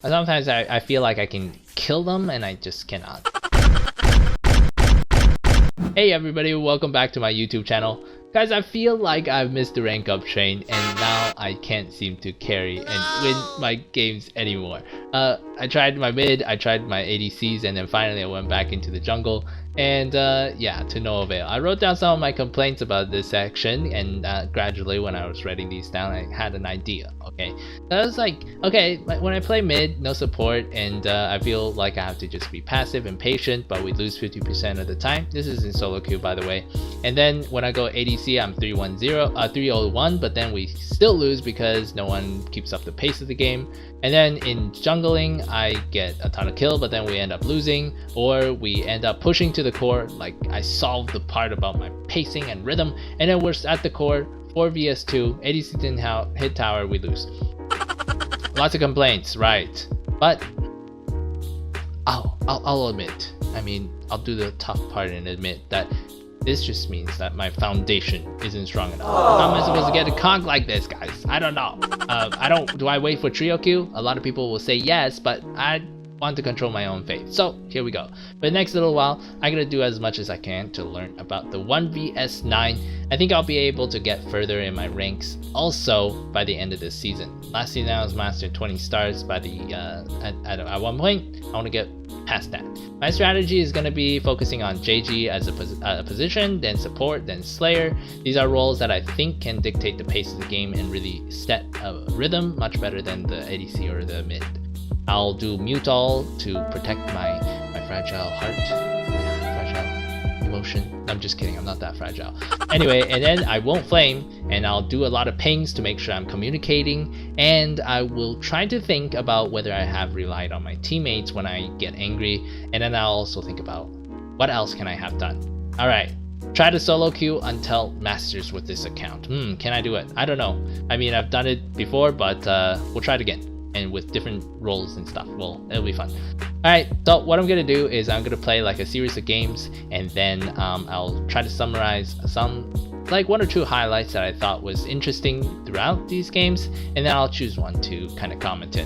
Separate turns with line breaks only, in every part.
Sometimes I feel like I can kill them and I just cannot. Hey everybody, welcome back to my YouTube channel. Guys, I feel like I've missed the rank up train and now I can't seem to carry and win my games anymore. I tried my mid, I tried my ADCs, and then finally I went back into the jungle, and yeah, to no avail. I wrote down some of my complaints about this section, and gradually when I was writing these down I had an idea. Okay, I was like, okay, when I play mid, no support, and I feel like I have to just be passive and patient, but we lose 50% of the time. This is in solo queue, by the way. And then when I go ADC, I'm 301, but then we still lose because no one keeps up the pace of the game. And then in jungling, I get a ton of kill, but then we end up losing, or we end up pushing to the core. Like, I solved the part about my pacing and rhythm, and then we're at the core, 4 vs 2, ADC didn't hit tower, we lose. Lots of complaints, right? But I'll admit, I mean, I'll do the tough part and admit that this just means that my foundation isn't strong enough. How am I supposed to get a conq like this, guys? I don't know. Do I wait for trio queue? A lot of people will say yes, but I want to control my own fate. So here we go. For the next little while, I'm gonna do as much as I can to learn about the 1vs9. I think I'll be able to get further in my ranks also by the end of this season. Last season I was master 20 stars by the at one point. I want to get past that. My strategy is going to be focusing on JG as a position, then support, then Slayer. These are roles that I think can dictate the pace of the game and really set a rhythm much better than the ADC or the mid. I'll do mute all to protect my fragile heart, fragile emotion. I'm just kidding, I'm not that fragile. Anyway, and then I won't flame, and I'll do a lot of pings to make sure I'm communicating, and I will try to think about whether I have relied on my teammates when I get angry, and then I'll also think about what else can I have done. Alright, try to solo queue until masters with this account. Can I do it? I don't know. I mean, I've done it before, but we'll try it again. And with different roles and stuff. Well, it'll be fun. Alright, so what I'm gonna do is I'm gonna play like a series of games, and then I'll try to summarize some, like 1 or 2 highlights that I thought was interesting throughout these games, and then I'll choose one to kind of comment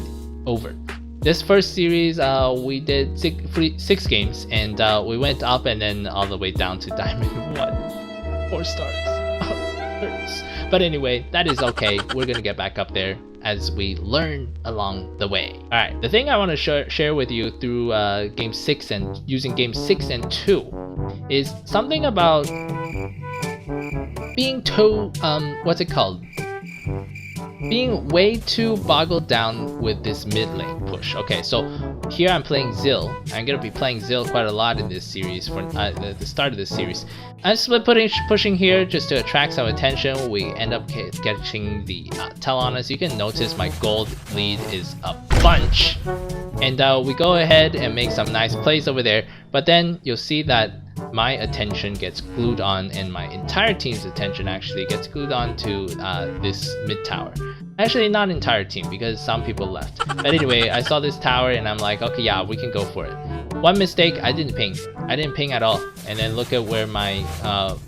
over. This first series, we did 6 games, and we went up and then all the way down to Diamond 1. 4 stars. Hurts. But anyway, that is okay. We're gonna get back up there as we learn along the way. Alright, the thing I want to share with you through game 6 and using game 6 and 2 is something about being too, what's it called? Being way too boggled down with this mid lane push. Okay, so here I'm playing Zill. I'm gonna be playing Zill quite a lot in this series for the start of this series. I'm split pushing here just to attract some attention. We end up getting the tell on us. You can notice my gold lead is a bunch, and we go ahead and make some nice plays over there. But then you'll see that my attention gets glued on, and my entire team's attention actually gets glued on to this mid tower. Actually, not entire team, because some people left. But anyway, I saw this tower and I'm like, okay, yeah, we can go for it. One mistake, I didn't ping. I didn't ping at all. And then look at where my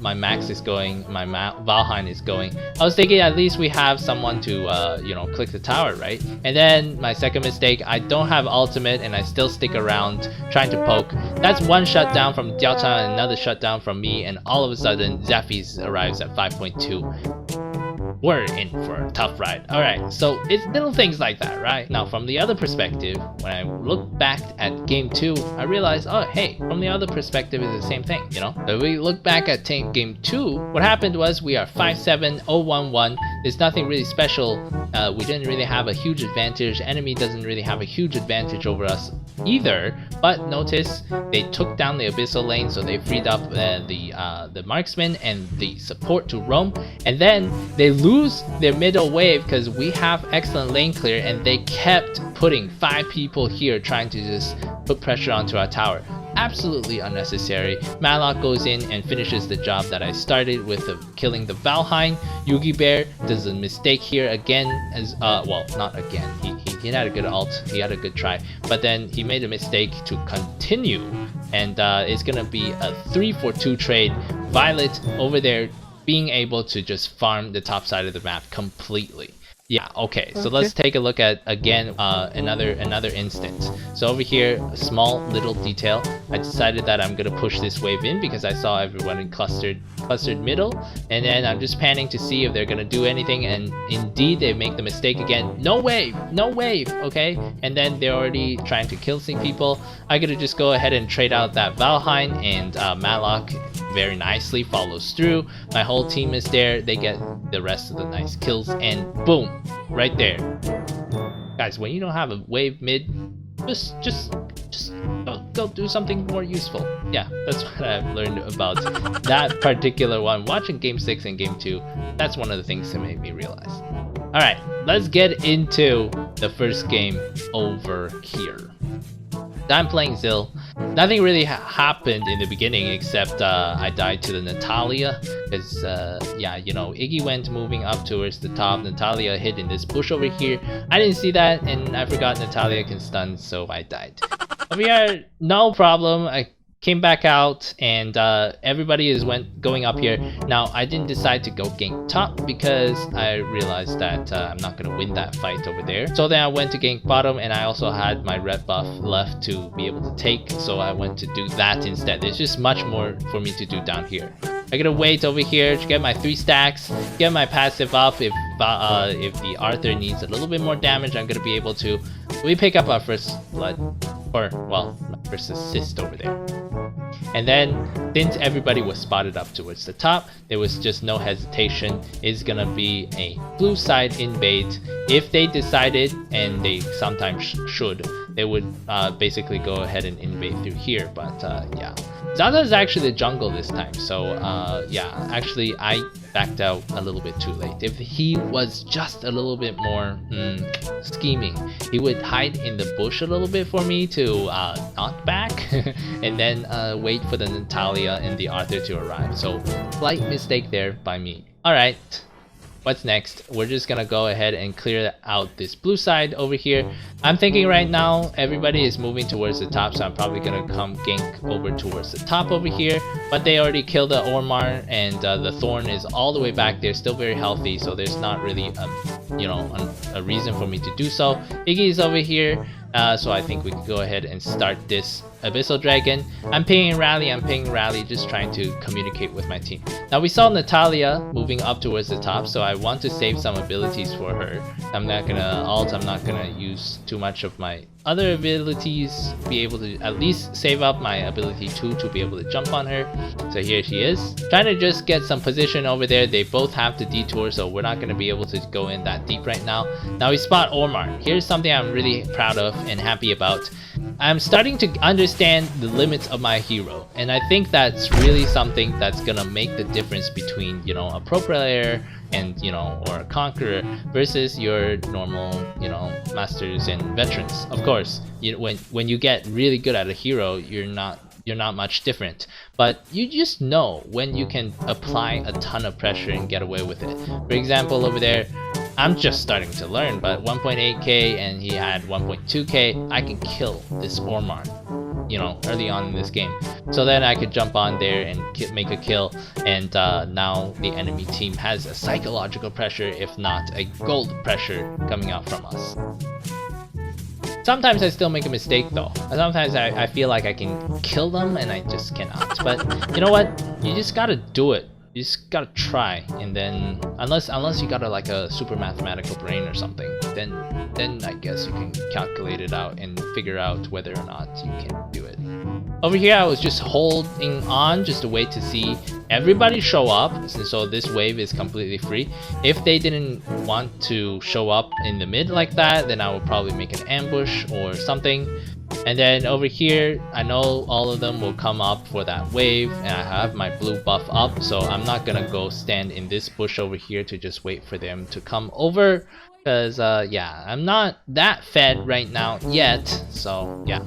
my max is going, my Valheim is going. I was thinking at least we have someone to you know, click the tower, right? And then my second mistake, I don't have ultimate and I still stick around trying to poke. That's one shutdown from Diaochan and another shutdown from me, and all of a sudden Zephy's arrives at 5.2. We're in for a tough ride. Alright, so it's little things like that, right? Now from the other perspective, when I look back at game 2, I realized, oh hey, from the other perspective it's the same thing, you know? If we look back at game 2, what happened was we are 5-7, 0-1-1. There's nothing really special. We didn't really have a huge advantage. Enemy doesn't really have a huge advantage over us either, but notice they took down the abyssal lane, so they freed up the marksman and the support to roam, and then they lose their middle wave because we have excellent lane clear, and they kept putting 5 people here trying to just put pressure onto our tower. Absolutely unnecessary. Matlock goes in and finishes the job that I started with killing the Valheim. Yugi Bear does a mistake here again, as well, not again. He had a good ult, he had a good try, but then he made a mistake to continue, and it's gonna be a 3-for-2 trade. Violet over there being able to just farm the top side of the map completely. Yeah, okay, so let's take a look at again another instance. So over here, a small little detail. I decided that I'm gonna push this wave in because I saw everyone clustered middle, and then I'm just panning to see if they're gonna do anything, and indeed they make the mistake again. No wave, okay? And then they're already trying to kill some people. I gotta just go ahead and trade out that Valheim, and Matlock very nicely follows through. My whole team is there. They get the rest of the nice kills, and boom, right there. Guys, when you don't have a wave mid, just go do something more useful. Yeah, that's what I've learned about that particular one. Watching Game 6 and Game 2, that's one of the things that made me realize. Alright, let's get into the first game over here. I'm playing Zil. Nothing really happened in the beginning except I died to the Natalia because yeah, you know, Iggy went moving up towards the top. Natalia hid in this bush over here. I didn't see that, and I forgot Natalia can stun, so I died. Over here, no problem. I came back out, and everybody is going up here. Now I didn't decide to go gank top because I realized that I'm not gonna win that fight over there. So then I went to gank bottom, and I also had my red buff left to be able to take, so I went to do that instead. There's just much more for me to do down here. I gotta wait over here to get my 3 stacks, get my passive up. If the Arthur needs a little bit more damage, I'm gonna be able to. We pick up our first blood, or well, my first assist over there. And then, since everybody was spotted up towards the top, there was just no hesitation. It's gonna be a blue side invade. If they decided, and they sometimes should, they would basically go ahead and invade through here. But yeah, Zaza is actually the jungle this time. So yeah, actually I backed out a little bit too late. If he was just a little bit more scheming, he would hide in the bush a little bit for me to not back and then wait for the Natalia and the Arthur to arrive. So slight mistake there by me. Alright, what's next? We're just gonna go ahead and clear out this blue side over here. I'm thinking right now everybody is moving towards the top, so I'm probably gonna come gank over towards the top over here. But they already killed the Ormar, and the Thorn is all the way back there, still very healthy, so there's not really a reason for me to do so. Iggy is over here. So I think we can go ahead and start this Abyssal Dragon. I'm pinging Rally, just trying to communicate with my team. Now we saw Natalia moving up towards the top, so I want to save some abilities for her. I'm not gonna ult, I'm not gonna use too much of my other abilities, be able to at least save up my ability 2 to be able to jump on her. So here she is, trying to just get some position over there. They both have the detour, so we're not going to be able to go in that deep right now. Now we spot Ormar. Here's something I'm really proud of and happy about. I'm starting to understand the limits of my hero, and I think that's really something that's gonna make the difference between, you know, a pro player and, you know, or a conqueror versus your normal, you know, masters and veterans. Of course, when you get really good at a hero, you're not much different, but you just know when you can apply a ton of pressure and get away with it. For example, over there, I'm just starting to learn, but 1.8k and he had 1.2k, I can kill this Ormar, you know, early on in this game. So then I could jump on there and make a kill, and now the enemy team has a psychological pressure, if not a gold pressure, coming out from us. Sometimes I still make a mistake though. Sometimes I feel like I can kill them and I just cannot. But you know what? You just gotta do it. You just gotta try, and then unless you got like a super mathematical brain or something, then I guess you can calculate it out and figure out whether or not you can do it. Over here I was just holding on just to wait to see everybody show up, so this wave is completely free. If they didn't want to show up in the mid like that, then I would probably make an ambush or something. And then over here, I know all of them will come up for that wave, and I have my blue buff up, so I'm not gonna go stand in this bush over here to just wait for them to come over, because yeah, I'm not that fed right now yet, so yeah,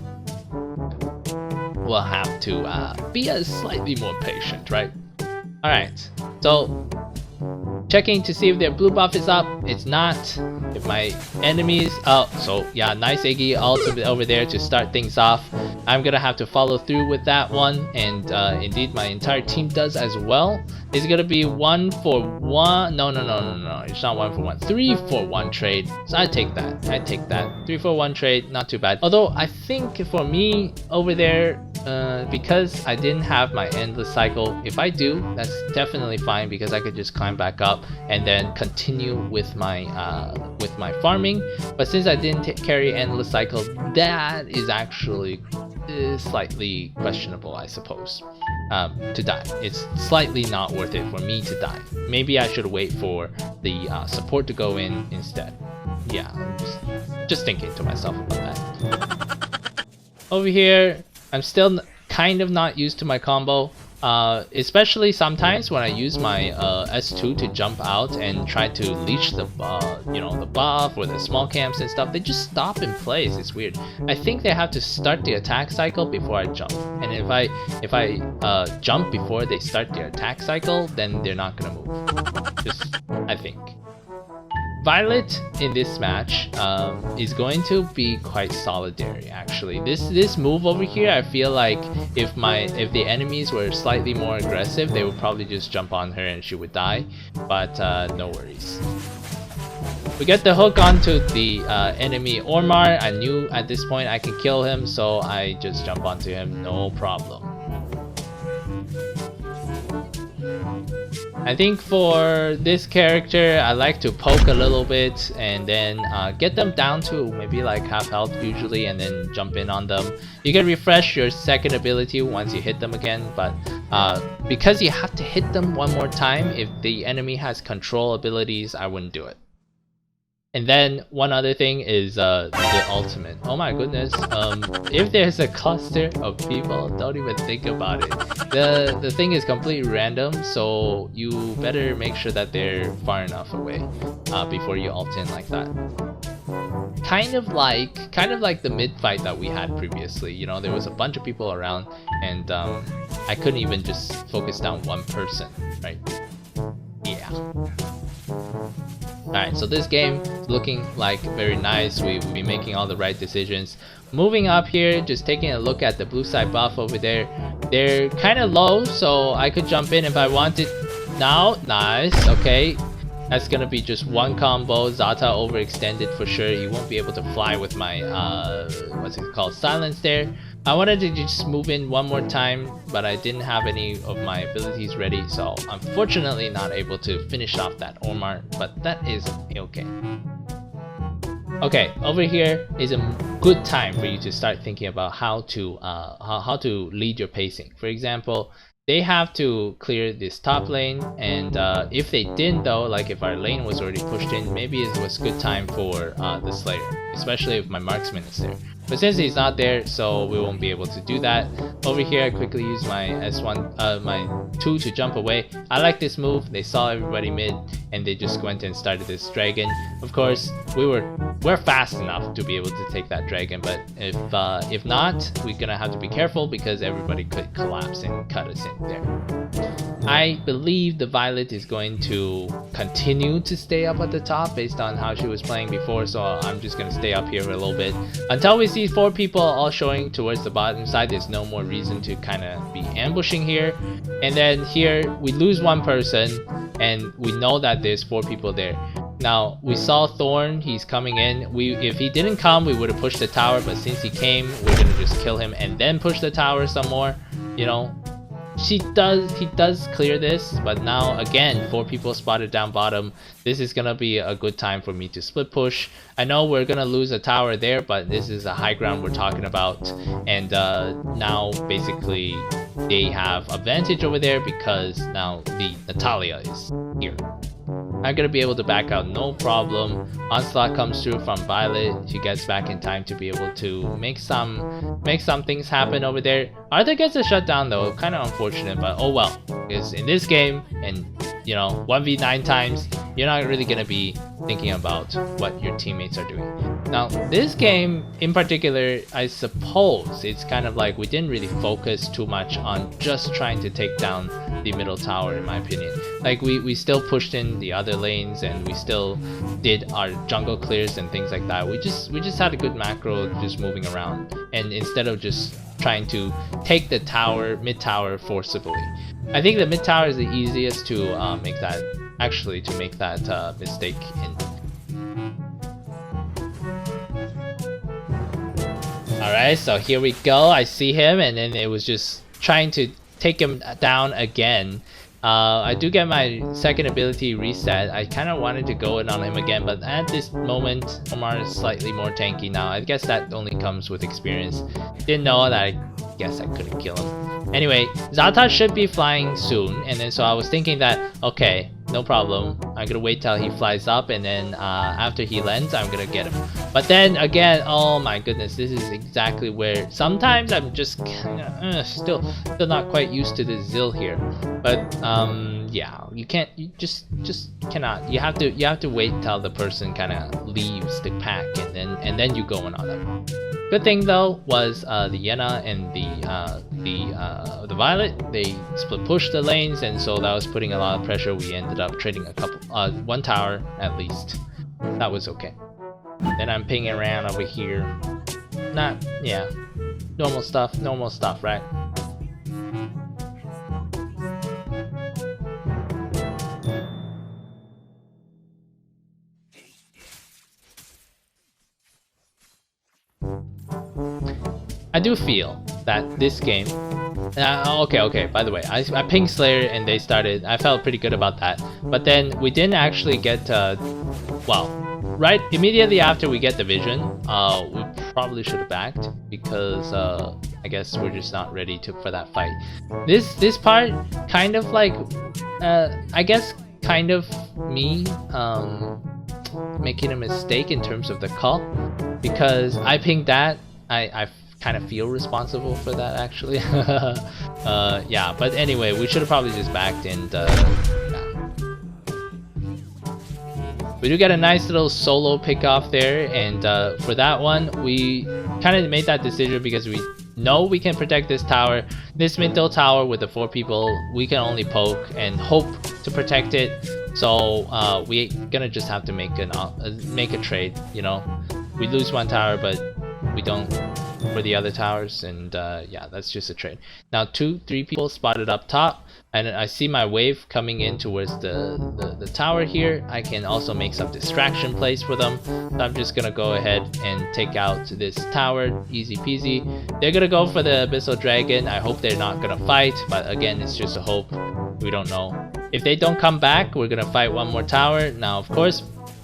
we'll have to be slightly more patient, right? Alright, so Checking to see if their blue buff is up. It's not. If my enemies... Oh, so yeah, nice Iggy ultimate over there to start things off. I'm gonna have to follow through with that one. And indeed, my entire team does as well. It's gonna be 1-for-1. No. It's not 1-for-1. 3-for-1 trade. So I take that. 3-for-1 trade, not too bad. Although I think for me over there, because I didn't have my endless cycle, if I do, that's definitely fine because I could just climb back up and then continue with my farming. But since I didn't carry endless cycle, that is actually slightly questionable, I suppose. To die, it's slightly not worth it for me to die. Maybe I should wait for the support to go in instead. Yeah, I'm just thinking to myself about that. Over here, I'm still kind of not used to my combo, especially sometimes when I use my S2 to jump out and try to leech the the buff or the small camps and stuff. They just stop in place. It's weird. I think they have to start the attack cycle before I jump, and if I jump before they start their attack cycle, then they're not gonna move. Just I think. Violet in this match is going to be quite solitary actually. This move over here, I feel like if the enemies were slightly more aggressive, they would probably just jump on her and she would die, but no worries. We get the hook onto the enemy Ormar. I knew at this point I could kill him, so I just jump onto him, no problem. I think for this character, I like to poke a little bit and then get them down to maybe like half health usually, and then jump in on them. You can refresh your second ability once you hit them again, but because you have to hit them one more time, if the enemy has control abilities, I wouldn't do it. And then one other thing is the ultimate. Oh my goodness, if there's a cluster of people, don't even think about it. The thing is completely random, so you better make sure that they're far enough away before you ult in like that. Kind of like the mid fight that we had previously. You know, there was a bunch of people around, and I couldn't even just focus down one person, right? Yeah. Alright, so this game is looking like very nice. We've been making all the right decisions. Moving up here, just taking a look at the blue side buff over there. They're kind of low, so I could jump in if I wanted. Now, nice, okay. That's gonna be just one combo. Zata overextended for sure. You won't be able to fly with my, what's it called, silence there. I wanted to just move in one more time, but I didn't have any of my abilities ready, so unfortunately not able to finish off that Ormar, but that is okay. Okay, over here is a good time for you to start thinking about how to lead your pacing. For example, they have to clear this top lane, and if they didn't though, like if our lane was already pushed in, maybe it was good time for the Slayer, especially if my marksman is there. But since he's not there, so we won't be able to do that. Over here, I quickly use my S1, my 2 to jump away. I like this move. They saw everybody mid, and they just went and started this dragon. Of course, we're fast enough to be able to take that dragon, but if not, we're gonna have to be careful because everybody could collapse and cut us in there. I believe the Violet is going to continue to stay up at the top based on how she was playing before, so I'm just gonna stay up here for a little bit until we see 4 people all showing towards the bottom side. There's no more reason to kind of be ambushing here, and then here we lose one person and we know that there's 4 people there. Now we saw Thorn, he's coming in. If he didn't come, we would have pushed the tower, but since he came, we're gonna just kill him and then push the tower some more, you know. He does clear this, but now again 4 people spotted down bottom. This is gonna be a good time for me to split push. I know we're gonna lose a tower there, but this is a high ground we're talking about, and now basically they have advantage over there because now the Natalia is here. I'm gonna be able to back out no problem. Onslaught comes through from Violet. She gets back in time to be able to make some things happen over there. Arthur gets a shutdown though, kind of unfortunate, but oh well. Because in this game, and you know, 1v9 times, you're not really gonna be thinking about what your teammates are doing. Now, this game in particular, I suppose it's kind of like we didn't really focus too much on just trying to take down the middle tower, in my opinion. Like we still pushed in the other lanes and we still did our jungle clears and things like that. We just had a good macro just moving around, and instead of just trying to take the tower, mid tower forcibly. I think the mid tower is the easiest to make that mistake in. Alright, so here we go. I see him, and then it was just trying to take him down again. I do get my second ability reset. I kind of wanted to go in on him again, but at this moment, Omar is slightly more tanky now. I guess that only comes with experience. Didn't know that I guess I couldn't kill him. Anyway, Zata should be flying soon, and then so I was thinking that, okay, no problem. I'm gonna wait till he flies up, and then after he lands, I'm gonna get him. But then again, oh my goodness, this is exactly where sometimes I'm just kinda still not quite used to this Zil here. But yeah, you just cannot. You have to wait till the person kind of leaves the pack, and then you go in on them. Good thing though was the Yena and the Violet, they split pushed the lanes, and so that was putting a lot of pressure. We ended up trading a couple, one tower at least. That was okay. Then I'm pinging around over here. Yeah, normal stuff, right? I do feel that this game. Okay. By the way, I pinged Slayer and they started. I felt pretty good about that. But then we didn't actually get. Well, right immediately after we get the vision, we probably should have backed because I guess we're just not ready for that fight. This part kind of like, I guess kind of me making a mistake in terms of the call, because I pinged that. I kind of feel responsible for that actually. Yeah, but anyway, we should have probably just backed, and yeah. We do get a nice little solo pick off there, and for that one we kind of made that decision because we know we can protect this tower, this middle tower with the 4 people. We can only poke and hope to protect it, so we gonna just have to make a trade, you know. We lose 1 tower, but we don't for the other towers, and yeah, that's just a trade. Now 2-3 people spotted up top, and I see my wave coming in towards the tower here. I can also make some distraction plays for them, so I'm just gonna go ahead and take out this tower, easy peasy. They're gonna go for the Abyssal Dragon. I hope they're not gonna fight, but again, it's just a hope. We don't know. If they don't come back, we're gonna fight 1 more tower. Now of course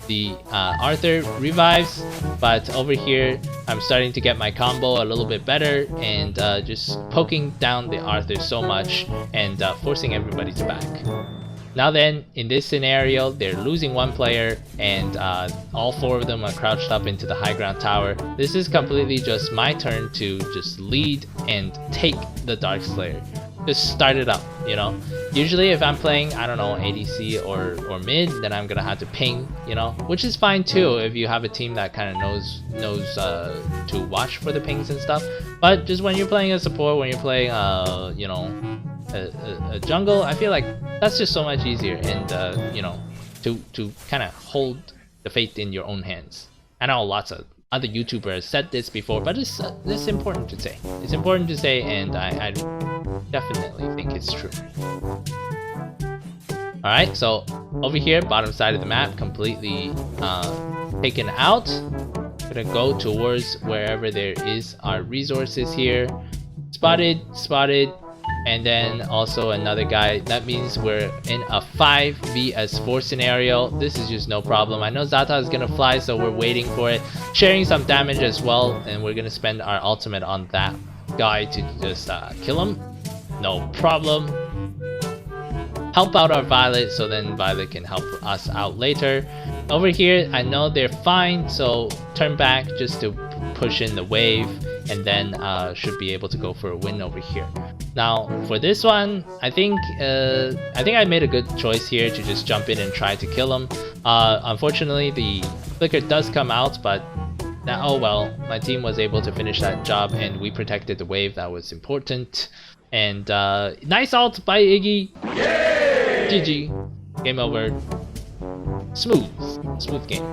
the Arthur revives, but over here I'm starting to get my combo a little bit better, and just poking down the Arthur so much and forcing everybody to back. Now then, in this scenario, they're losing 1 player, and all 4 of them are crouched up into the high ground tower. This is completely just my turn to just lead and take the Dark Slayer. Just start it up, you know. Usually if I'm playing, I don't know, ADC or mid, then I'm gonna have to ping, you know, which is fine too if you have a team that kind of knows to watch for the pings and stuff. But just when you're playing a support, when you're playing you know, a jungle, I feel like that's just so much easier, and you know, to kind of hold the fate in your own hands. I know lots of other YouTubers said this before, but it's important to say. It's important to say, and I definitely think it's true. Alright, so over here, bottom side of the map, completely taken out. Gonna go towards wherever there is our resources here. Spotted, and then also another guy. That means we're in a 5vs4 scenario. This is just no problem. I know Zata is gonna fly, so we're waiting for it, sharing some damage as well, and we're gonna spend our ultimate on that guy to just kill him. No problem. Help out our Violet, so then Violet can help us out later. Over here, I know they're fine, so turn back just to push in the wave, and then should be able to go for a win over here. Now for this one, I think I made a good choice here to just jump in and try to kill him. Unfortunately, the flicker does come out, but that, oh well, my team was able to finish that job and we protected the wave. That was important. And nice ult by Iggy. Yay! GG. Game over. Smooth game.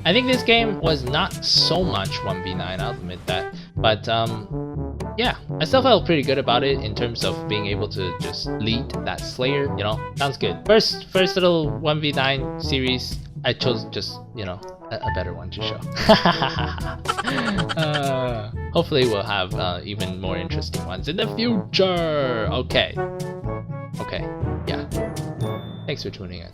I think this game was not so much 1v9, I'll admit that, but yeah, I still felt pretty good about it in terms of being able to just lead that Slayer, you know, sounds good. First little 1v9 series, I chose just, you know, a better one to show. Hopefully we'll have even more interesting ones in the future. Okay, yeah, thanks for tuning in.